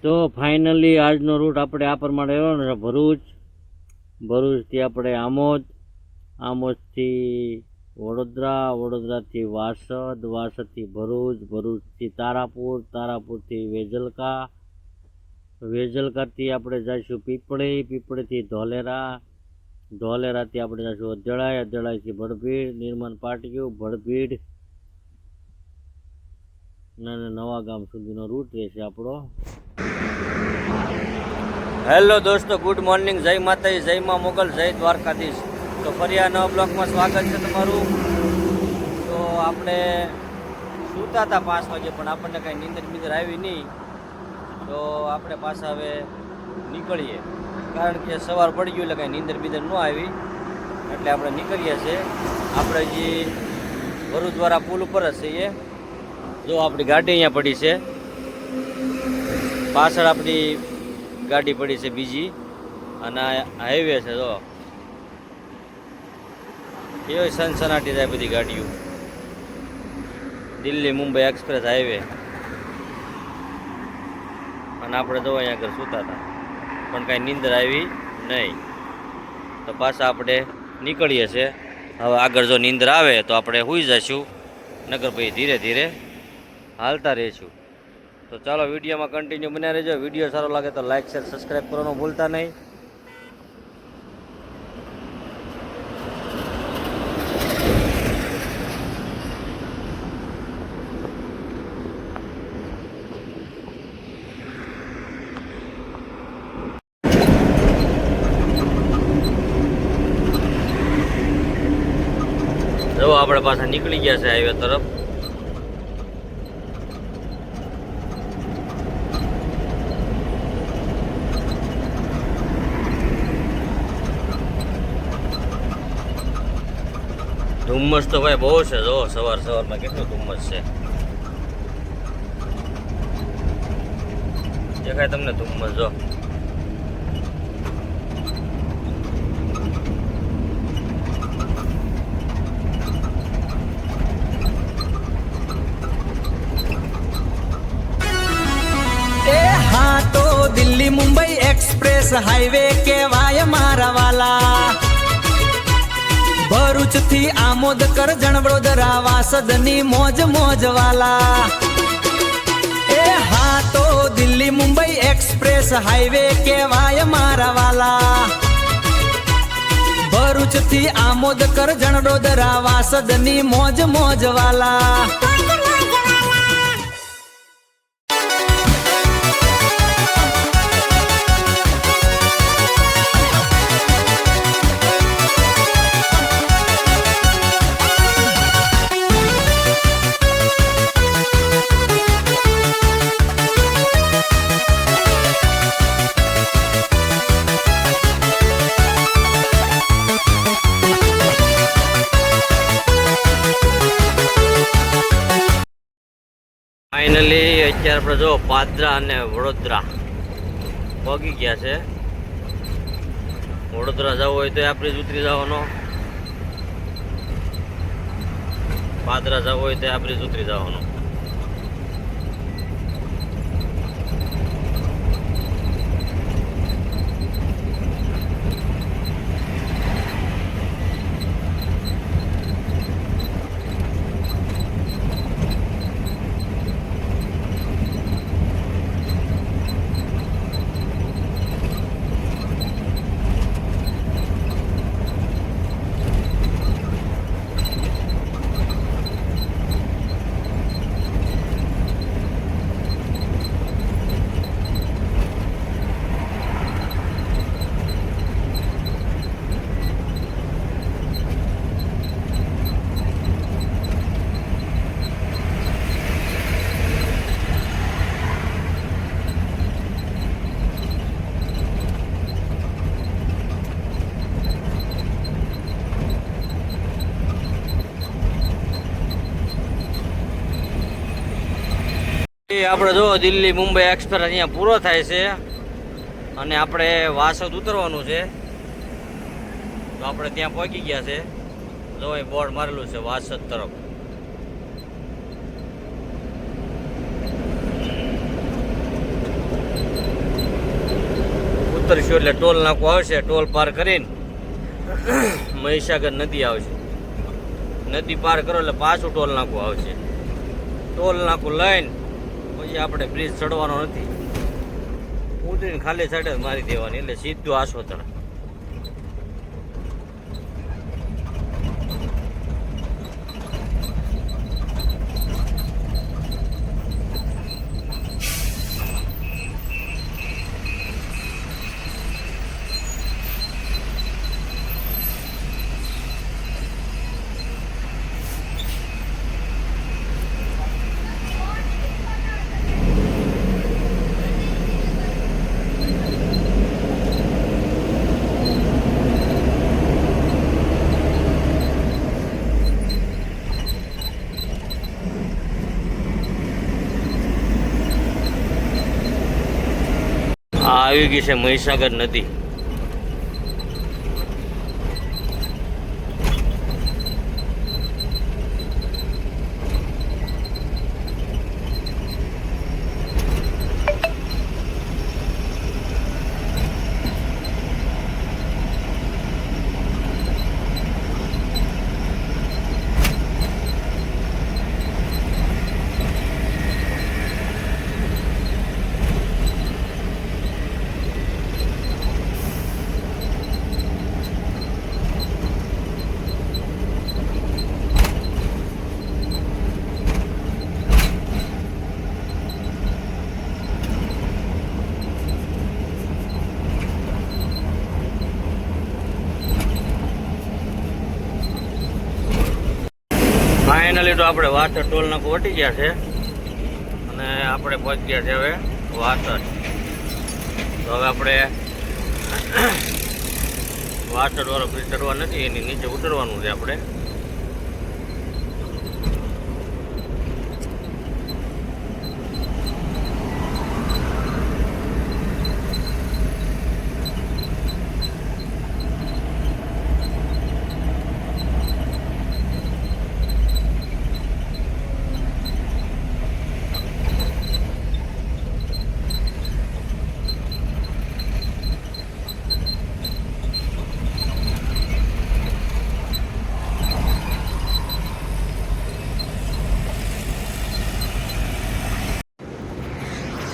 તો ફાઇનલી આજનો રૂટ આપણે આ પ્રમાણે રહ્યો ને ભરૂચથી આપણે આમોદથી વડોદરા, વડોદરાથી વાસદ, વાસદથી ભરૂચથી તારાપુરથી વેજલકાથી આપણે જઈશું પીપળીથી ધોલેરાથી આપણે જઈશું અધેળાઈથી ભડભીડ, નિર્માણ પાટિયું, ભડભીડ અને નવા ગામ સુધીનો રૂટ રહેશે આપણો. હેલો દોસ્તો, ગુડ મોર્નિંગ, જય માતાજી, જય મા મોગલ, જય દ્વારકાધીશ. તો ફરી આ નવા બ્લોકમાં સ્વાગત છે તમારું. તો આપણે સૂતા હતા 5 વાગે, પણ આપણને કાંઈ નીંદર આવી નહીં, તો આપણે પાછા હવે નીકળીએ. કારણ કે સવાર પડી ગયું એટલે કાંઈ નીંદર ન આવી, એટલે આપણે નીકળીએ છીએ. આપણે જે ભરૂચ દ્વારા પુલ ઉપર જ છીએ. જો આપણી ગાડી અહીંયા પડી છે, પાછળ આપણી ગાડી પડી છે બીજી, અને હાઈવે છે. જો એવી સનસનાટી જાય બધી ગાડીઓ. Delhi Mumbai express highway. અને આપણે જો અહીંયા આગળ સૂતા હતા, પણ કાંઈ નીંદર આવી નહીં, તો પાછા આપણે નીકળીએ છીએ. હવે આગળ જો નીંદર આવે તો આપણે સૂઈ જઈશું, નગર ભાઈ ધીરે ધીરે હાલતા રહીશું. તો ચાલો વિડીયોમાં કન્ટિન્યુ બન્યા રહેજો. વિડીયો સારો લાગે તો લાઇક, શેર, સબસ્ક્રાઈબ કરવાનું ભૂલતા નહીં. જો આપણે પાછા નીકળી ગયા છે હાઈવે તરફ. ધુમ્મસ તો ભાઈ બહુ છે. જો સવારમાં કેટલું ધુમ્મસ છે, દેખાય તમને ધુમ્મસ? જો હા તો દિલ્હી મુંબઈ એક્સપ્રેસ હાઈવે કેવાય મારા વાલા. ભરૂચ થી આમોદ કરજણ વડોદરા વાસદની મોજ વાલા. એ હા તો દિલ્હી મુંબઈ એક્સપ્રેસ હાઈવે કેવાય મારા વાલા. ભરૂચ થી આમોદ કરજણ વડોદરા વાસદની મોજ વાલા. ફાઇનલી અત્યારે આપણે જો પાદરા અને વડોદરા પહોંચી ગયા છે. વડોદરા જવું હોય તો આપણે જ ઉતરી જવાનો, પાદરા જવું હોય તો આપણે જ ઉતરી જવાનો. આપણે જો દિલ્હી મુંબઈ એક્સપ્રેસ અહીંયા પૂરો થાય છે, અને આપણે વાસદ ઉતરવાનું છે. તો આપણે ત્યાં પહોંચી ગયા છે. જો એ બોર્ડ મારેલું છે વાસદ તરફ. ઉતરશું એટલે ટોલ નાકું આવશે. ટોલ પાર કરીને મહીસાગર નદી આવશે. નદી પાર કરો એટલે પાછું ટોલ નાકું આવશે. ટોલ નાકું લઈને પછી આપણે બ્રિજ ચડવાનો નથી, ઉતરીને ખાલી સાઈડ જ મારી દેવાની એટલે સીધું આસોતર. આવી ગઈ છે મહીસાગર નદી. ફાઇનલી તો આપણે વાસર ટોલ નાકું વટી ગયા છે અને આપણે પહોંચી ગયા છે હવે વાસર. તો હવે આપણે વાસર વાળો બ્રિજ ચડવા નથી, એની નીચે ઉતરવાનું છે આપણે.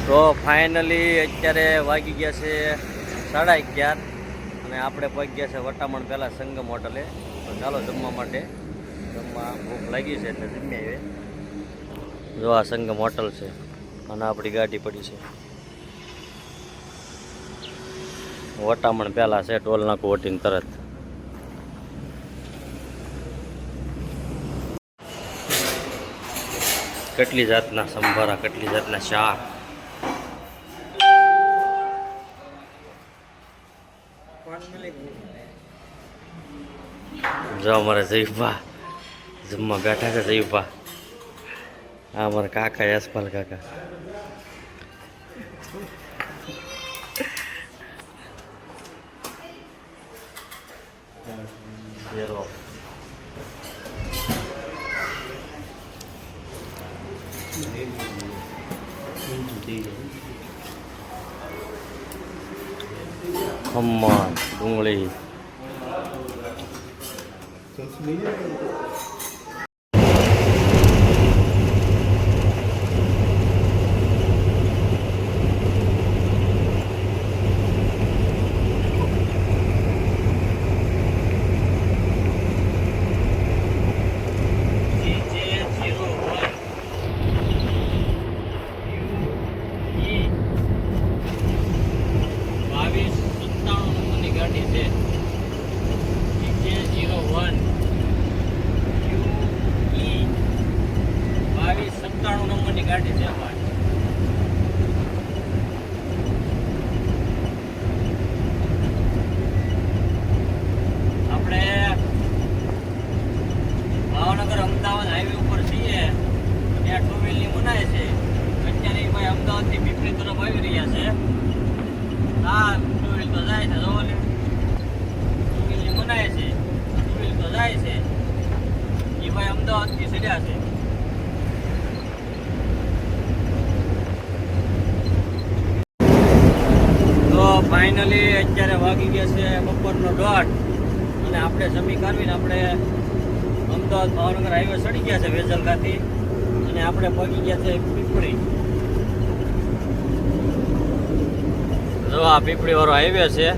તો ફાઇનલી અત્યારે વાગી ગયા છે 11:30 અને આપણે પહોંચી ગયા છે વટામણ પહેલાં સંગમ હોટલે. તો ચાલો જમવા માટે, જમવા ભૂખ લાગી છે એટલે જમી આવે. જો આ સંગમ હોટલ છે અને આપણી ગાડી પડી છે વટામણ પહેલાં છે. ટોલ નાકું વટીને તરત કેટલી જાતના સંભારા, કેટલી જાતના શાક. જો અમારા જયુભા જમવા બેઠા છે. જયુભા આ અમારા કાકા યશપાલ કાકા. ખમણ, ડુંગળી. ગાડી છે આપણે ભાવનગર અમદાવાદ હાઈવે ઉપર છીએ, ત્યાં ટુ વ્હીલની મનાય છે. અત્યારે ભાઈ અમદાવાદથી પીપળી તરફ આવી રહ્યા છે. હા, ટુ વ્હીલ તો જાય છે, જોવો ને ટુ વ્હીલની મનાય છે, ટુ વ્હીલ તો જાય છે. એ ભાઈ અમદાવાદથી સીધા છે. તો ફાઇનલી અત્યારે વાગી ગયા છે બપોરનો 1:30 અને આપણે જમી કાઢવીને આપણે અમદાવાદ ભાવનગર હાઈવે ચડી ગયા છે વેજલગાથી અને આપણે પહોંચી ગયા છે પીપળી. જો આ પીપળી વાળો હાઈવે છે,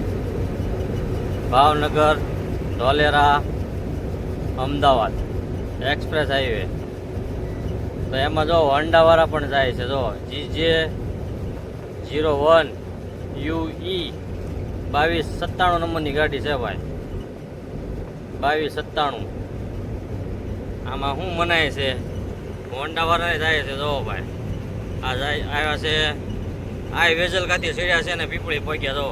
ભાવનગર ધોલેરા અમદાવાદ એક્સપ્રેસ હાઈવે. તો એમાં જો હોન્ડાવાળા પણ જાય છે. જો GJ01 UE 2297 નંબરની ગાડી છે ભાઈ, 2297. આમાં શું મનાય છે, હોન્ડાવાળાને જાય છે. જો ભાઈ આ જાય આવ્યા છે, આ વેજલ ખાતી સીડ્યા છે ને પીપળી પહોંચ્યા. જો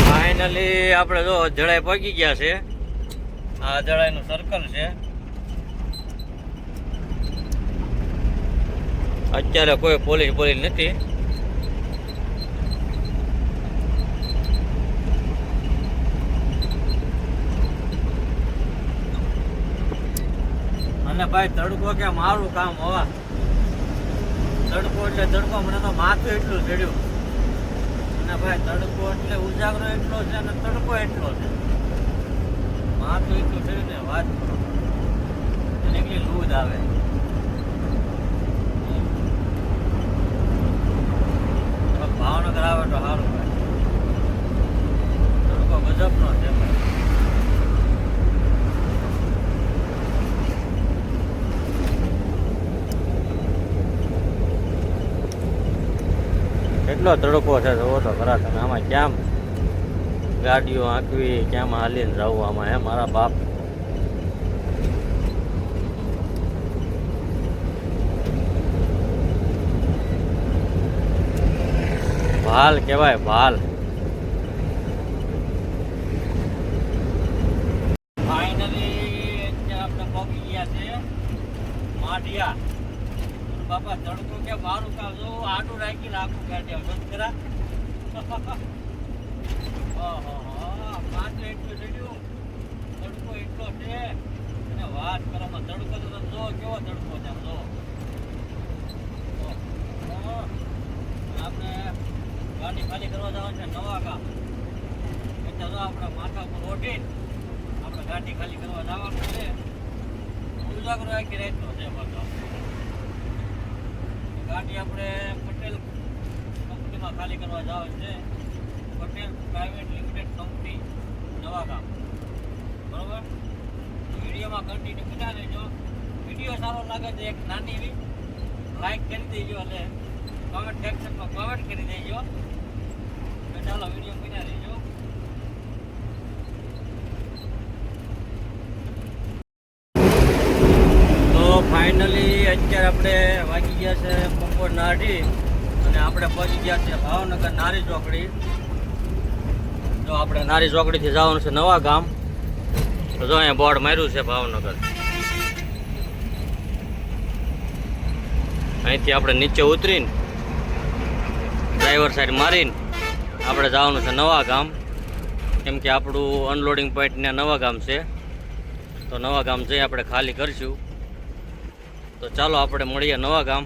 ફાઇનલી આપણે જો જળાઈ પહોંચી ગયા છે. આ જળાઈનું સર્કલ છે. અત્યારે કોઈ પોલીસ નથી. અને ભાઈ તડકો કે મારું કામ હોવા, તડકો એટલે તડકો, મને તો માથું એટલું ચડ્યું. અને ભાઈ તડકો એટલે ઉજાગરો એટલો છે અને તડકો એટલો છે, માથું એટલું થયું ને વાત કરો, એટલી લૂજ આવે. ભાવનગર આવે તો સારું ભાઈ, તડકો ગજબનો છે ભાઈ. કેટલો તડકો છે જોવો તો ખરા તમે. આમાં ક્યાં ગાડીઓ આંકવી, ક્યાં હાલીને જવું આમાં, હે મારા બાપ. ભાલ કહેવાય ભાલ. ફાઇનલી આપણે પહોંચી ગયા છે માઢિયા. બાપા તડકો કે મારું કામ જો આટું રાખીને આખું કાઢ્યા બંધ કરા. માથું એટલું ચડ્યું, તડકો એટલો છે અને વાત કરવામાં તડકો તો જો કેવો તડકો છે. આમ જો આપણે ગાડી ખાલી કરવા જવાનું છે નવા ગામ. એટલે જો આપણે માથા ઉપર ઓઢી આપણે ગાડી ખાલી કરવા જવાનું છે. ઉજાગરો રાખી રહેતો છે બધો. ગાડી આપણે પટેલ કંપનીમાં ખાલી કરવા જવાનું છે. પટેલ પ્રાઇવેટ લિમિટેડ કંપની નવા ગામ. બરોબર, વિડીયોમાં કન્ટિન્યુ બના દેજો. વિડીયો સારો લાગે તો એક નાની એવી લાઈક કરી દેજો અને કમેન્ટ સેક્શનમાં કમેન્ટ કરી દેજો. તો ચાલો વિડીયો બના દેજો. તો ફાઇનલી અત્યારે આપણે વાગી ગયા છે બપોરના 2:30 અને આપણે પહોંચી ગયા છે ભાવનગર નારી ચોકડી. જો આપણે નારી ચોકડીથી જવાનું છે નવા ગામ. તો જો અહીંયા બોર્ડ માર્યું છે ભાવનગર. અહીંથી આપણે નીચે ઉતરીને ડ્રાઈવર સાઈડ મારીને આપણે જવાનું છે નવા ગામ. કેમ કે આપણું અનલોડિંગ પોઈન્ટ ને નવા ગામ છે. તો નવા ગામ જઈ આપણે ખાલી કરીશું. તો ચાલો આપણે મળીએ નવા ગામ.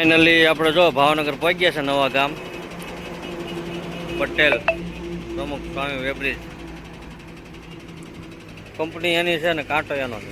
ફાઇનલી આપણે જો ભાવનગર પહોંચ્યા છે નવા ગામ પટેલ પ્રમુખ સ્વામી વેબ્રિજ કંપની એની છે ને કાંટો એનો છે.